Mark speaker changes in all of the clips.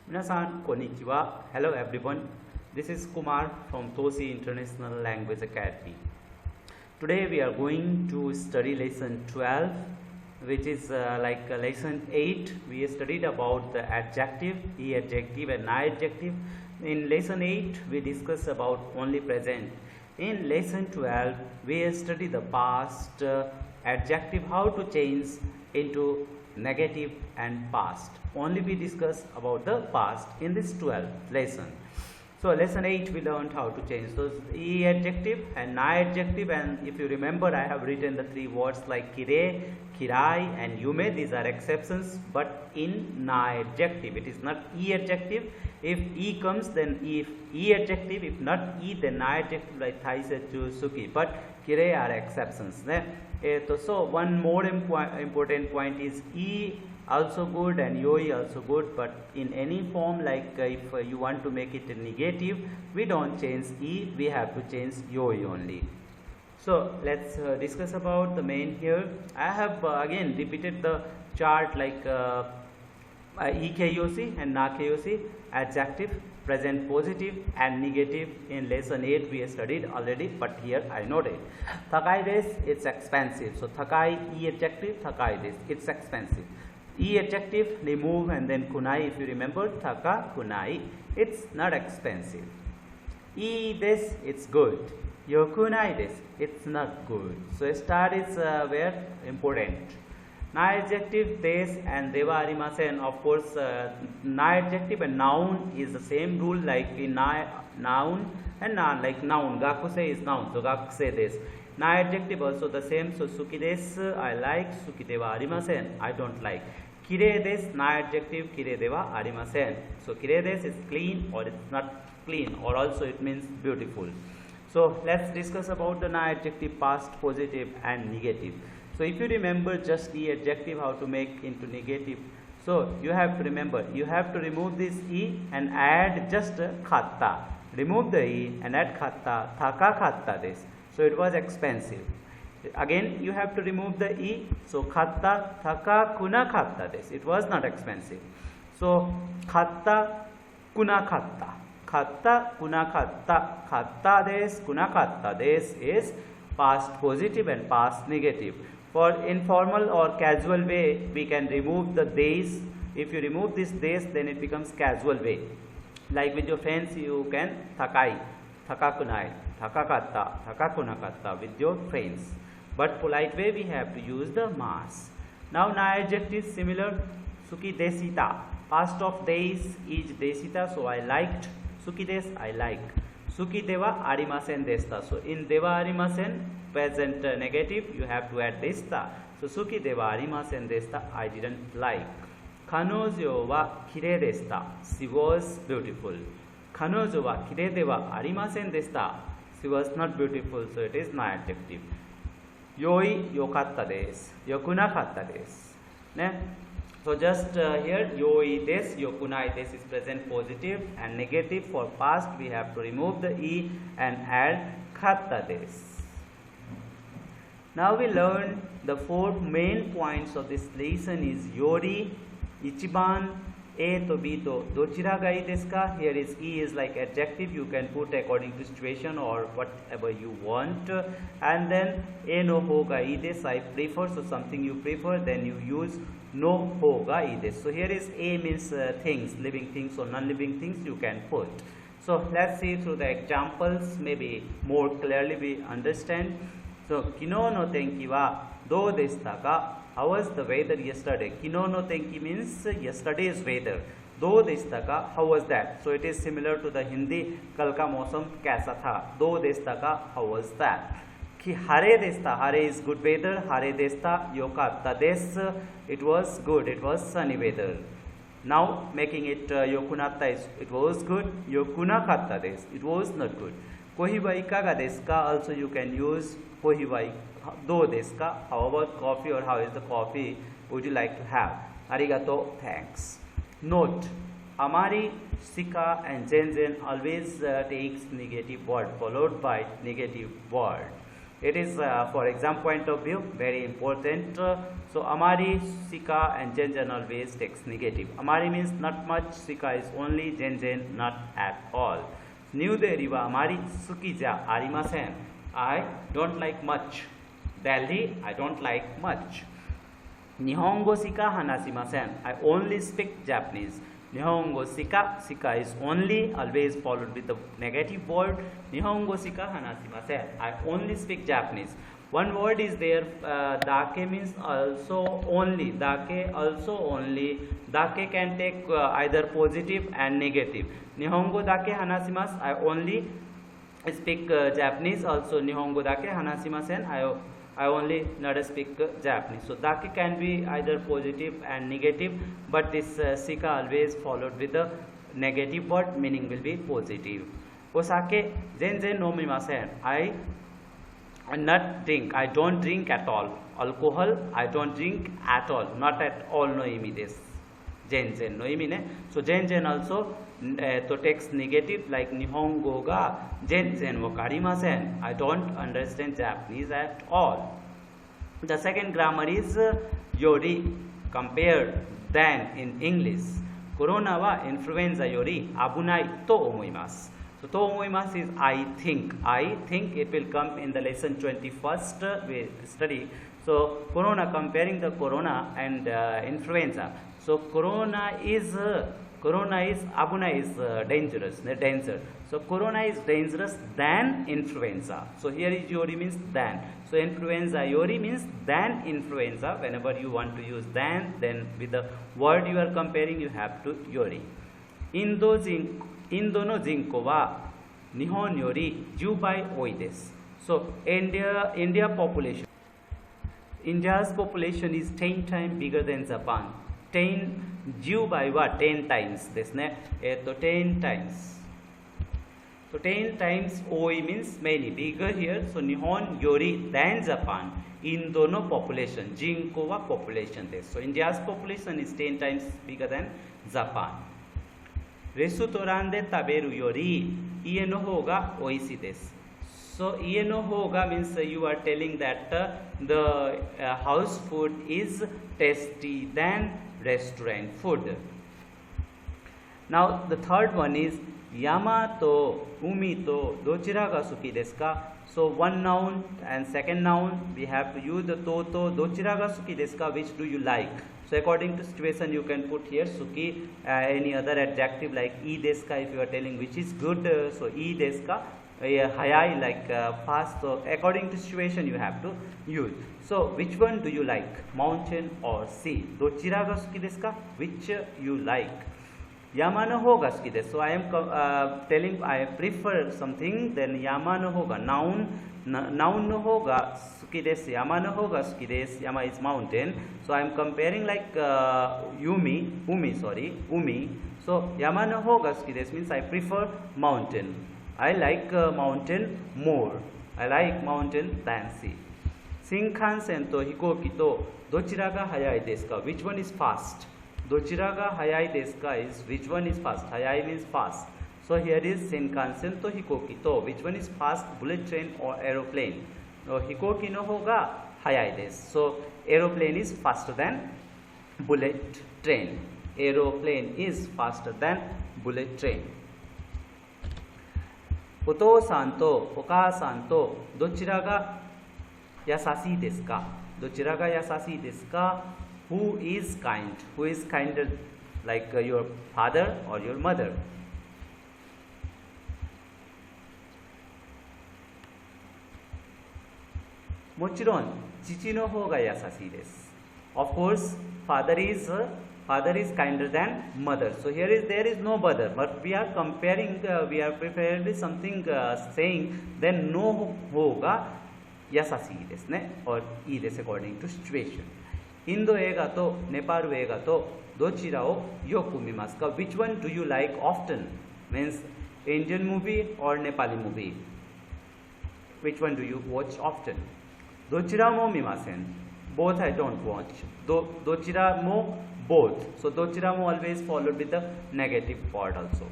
Speaker 1: Minasan konnichiwa. Hello everyone. This is Kumar from Toshi International Language Academy. Today we are going to study lesson 12, which is like lesson 8. We studied about the adjective, adjective and adjective. In lesson 8 we discussed about only present. In lesson 12 we study the past adjective, how to change into negative and past. Only we discuss about the past in this 12th lesson. So lesson 8 we learned how to change those adjective and na adjective, and if you remember I have written the three words like kire, kirai and yume. These are exceptions, but in na adjective it is not adjective. If comes then if adjective, if not then na adjective like thaisechu suki, but kire are exceptions. So one more important point is also good and yoi also good, but in any form, like if you want to make it a negative, we don't change we have to change yoi only. So let's discuss about the main here. I have again repeated the chart like keiyoushi and na keiyoushi, adjective, present positive and negative. In lesson 8 we studied already, but here I noted thakai desu, it's expensive. So thakai adjective, thakai desu, it's expensive. Adjective, remove and then kunai, if you remember, thaka kunai, it's not expensive. This, it's good. Yokunai this, it's not good. So start is where important. Na adjective, des and deva arimasen. Of course, na adjective and noun is the same rule like in noun and na, like noun. Gakuse is noun, so gakuse des. Na adjective also the same. So suki des, I like. Suki deva arimasen, I don't like. Kire des, na adjective, kire deva arimasen. So kire des is clean or it's not clean, or also it means beautiful. So let's discuss about the na adjective, past, positive and negative. So if you remember just the adjective how to make into negative, so you have to remember, you have to remove this and add just khatta. Remove the and add khatta, thaka khatta des. So it was expensive. Again you have to remove the so khatta, thaka kuna khatta des. It was not expensive. So khatta kuna khatta, khatta kuna khatta, khatta des kuna khatta des is past positive and past negative. For informal or casual way, we can remove the des. If you remove this des, then it becomes casual way. Like with your friends, you can thakai, thakakunai, thakakatta, thakakunakatta with your friends. But polite way, we have to use the mas. Now, na adjective similar. Suki desita. Past of days is desita. So I liked. Suki des, I like. Suki deva arimasen desta. So in deva arimasen, present negative, you have to add desta. So suki deva arimasen desta, I didn't like. Kanojo wa kire desta. She was beautiful. Kanojo wa kire deva arimasen desta. She was not beautiful, so it is na adjective. Yoi yokatta desu. Yokunakatta desu. So just here yoi des, yokunai des is present positive, and negative for past we have to remove the and add khatta des. Now we learn the four main points of this lesson is yori, ichiban, to b to dochira ga ii desu ka. Here is is like adjective, you can put according to situation or whatever you want, and then no ho ga ii desu, I prefer. So something you prefer, then you use no ho ga ii desu. So here is means things, living things or non-living things you can put. So let's see through the examples, maybe more clearly we understand. So kino no tenki wa do deshita ka? How was the weather yesterday? Kino no tenki means yesterday's weather. Do deshita ka? How was that? So it is similar to the Hindi kal ka mausam kaisa tha. Do deshita ka? How was that? Ki hare deshita, hare is good weather. Hare deshita yokatta desu, it was good, it was sunny weather. Now making it yokunatta is it was good. Yokunakatta desu, it was not good. Kohi wa ikaga desu ka? Also you can use kohi wa do desu ka? How about coffee, or how is the coffee would you like to have? Arigato, thanks. Note, amari, sika and zen always takes negative word followed by negative word. It is for exam point of view very important. So amari, sika and jen always takes negative. Amari means not much, sika is only, jen not at all. New deriva amari sukija arimasen. I don't like much. Delhi, I don't like much. Nihongo shika hanashimasen. I only speak Japanese. Nihongo shika, shika is only, always followed with the negative word. Nihongo shika hanashimasen. I only speak Japanese. One word is there, dake means also only. Dake also only. Dake can take either positive and negative. Nihongo dake hanashimasu. I only speak Japanese. Also Nihongo dake hanashimasen. I only not speak Japanese. So dake can be either positive and negative, but this shika always followed with the negative word, meaning will be positive. Osake zen nomimasen. I not drink. I don't drink at all. Alcohol, I don't drink at all. Not at all no imi desu. Zen no imi ne. So zen also to text negative, like Nihongo ga zen wakarimasen. I don't understand Japanese at all. The second grammar is yori, compared, than in English. Corona wa influenza yori abunai to omoimasu. So to omoimasu is I think. I think it will come in the lesson 21st we study. So corona, comparing the corona and influenza. So corona is abuna is dangerous, danger. So corona is dangerous than influenza. So here is yori means than. So influenza yori means than influenza. Whenever you want to use than, then with the word you are comparing, you have to yori. Indo no jinko wa Nihon yori 10 bai oi desu. So India population. India's population is 10 times bigger than Japan. 10 by what? 10 times. This ne? So 10 times. So 10 times oi means many, bigger here. So Nihon yori than Japan. Indo no population. Jinko wa population desu. So India's population is 10 times bigger than Japan. Restaurant de taberu yori ie no hoga oishii desu. So ie no hoga means you are telling that the house food is tasty than restaurant food. Now the third one is yama to umi to dochira ga suki desu ka? So one noun and second noun we have to use the to dochira ga suki desu ka, which do you like? So according to situation you can put here suki, any other adjective like ii desu ka if you are telling which is good, so ii desu ka, hayai like fast. So according to situation you have to use. So which one do you like, mountain or sea? Dochira ga suki desu ka? Which you like. Yama no hoga suki desu. So I am telling I prefer something, then yama no hoga, noun no hoga suki desu, yama no hoga suki desu. Yama is mountain. So I am comparing like umi. So yama no hoga suki desu means I prefer mountain. I like mountain more. I like mountain than sea. Shinkansen to hikoki to dochira ga hayai desu ka? Which one is fast? Dochira ga hayai desu ka is which one is fast? Hayai means fast. So here is Shinkansen to hikoki to. Which one is fast? Bullet train or aeroplane? No, hikoki no hoga hayai desu. So aeroplane is faster than bullet train. Aeroplane is faster than bullet train. Oto-san to okaa-san to dochira ga yasashii desu ka? Dochira ga yasashii desu ka? Who is kind? Who is kinder, like your father or your mother? Mochiron chichi no hou ga yasashii desu. Of course, father is kinder than mother. So here is there is no mother, but we are comparing, we are prepared with something saying, then no hoga yasashii desu ne, or ii desu according to situation. Indo eiga to Nepal eiga to dochira o yoku mimasu ka? Which one do you like often? Means Indian movie or Nepali movie? Which one do you watch often? Dochira mo mimasen. Both I don't watch. Dochira mo, both. So dochira mo always followed with the negative part also.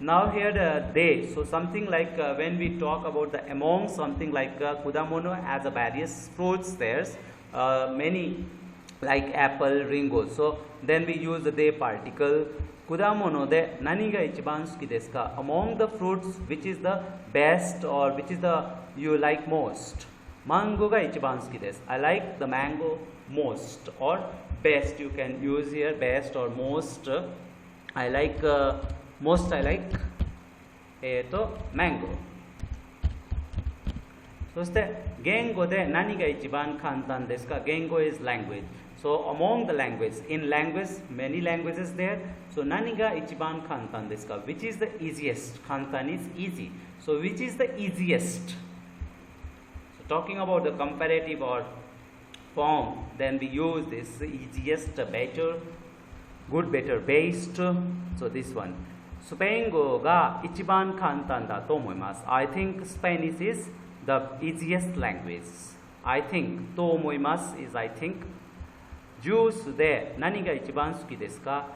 Speaker 1: Now here they, so something like when we talk about the among, something like kudamono has a various fruits, there's many like apple, ringo, so then we use the they particle. Kudamono de nani ga ichiban suki desu ka? Among the fruits, which is the best or which is the you like most? Mango ga ichiban suki desu. I like the mango most or best. You can use here best or most. I like most. I like mango. そして言語で何が一番簡単ですか? 言語 is language. So among the languages, in language, many languages there. So 何が一番簡単ですか? Which is the easiest? 簡単 is easy. So which is the easiest? So talking about the comparative or form, then we use this easiest, better, good, better, best. So this one. スペイン語が一番簡単だと思います. I think Spanish is the easiest language. I think と思います is I think. ジュースで何が一番好きですか?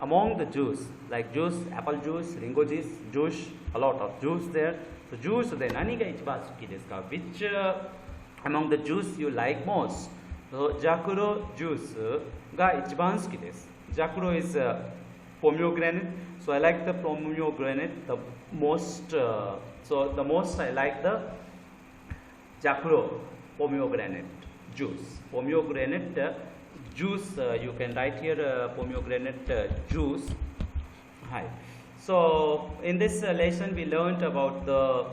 Speaker 1: Among the juice, like juice, apple juice, ringo juice, juice, a lot of juice there. So ジュースで何が一番好きですか? Which among the juice you like most? So ジャクロジュースが一番好きです. ジャクロ is pomegranate. So I like the pomegranate the most. So the most I like the Jakuro pomegranate juice. Pomegranate juice, you can write here pomegranate juice. Hi. So in this lesson we learned about the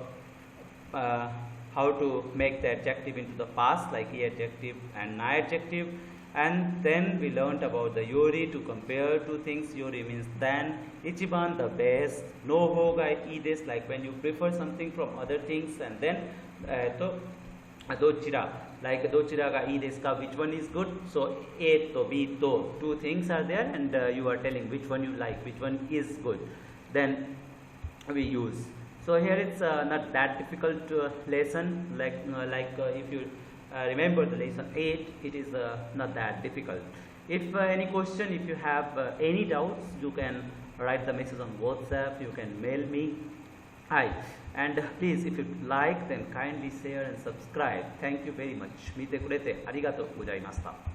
Speaker 1: how to make the adjective into the past, like adjective and adjective, and then we learned about the yori, to compare two things. Yori means than, ichiban the best, no hoga ides, like when you prefer something from other things, and then dochira, like dochira ga ii desu ka, which one is good? So a to b to, two things are there, and you are telling which one you like, which one is good, then we use. So here it's not that difficult lesson, like if you remember the lesson 8, it is not that difficult. If any question, if you have any doubts, you can write the message on WhatsApp, you can mail me. Hi, and please, if you like, then kindly share and subscribe. Thank you very much. 見てくれてありがとうございました。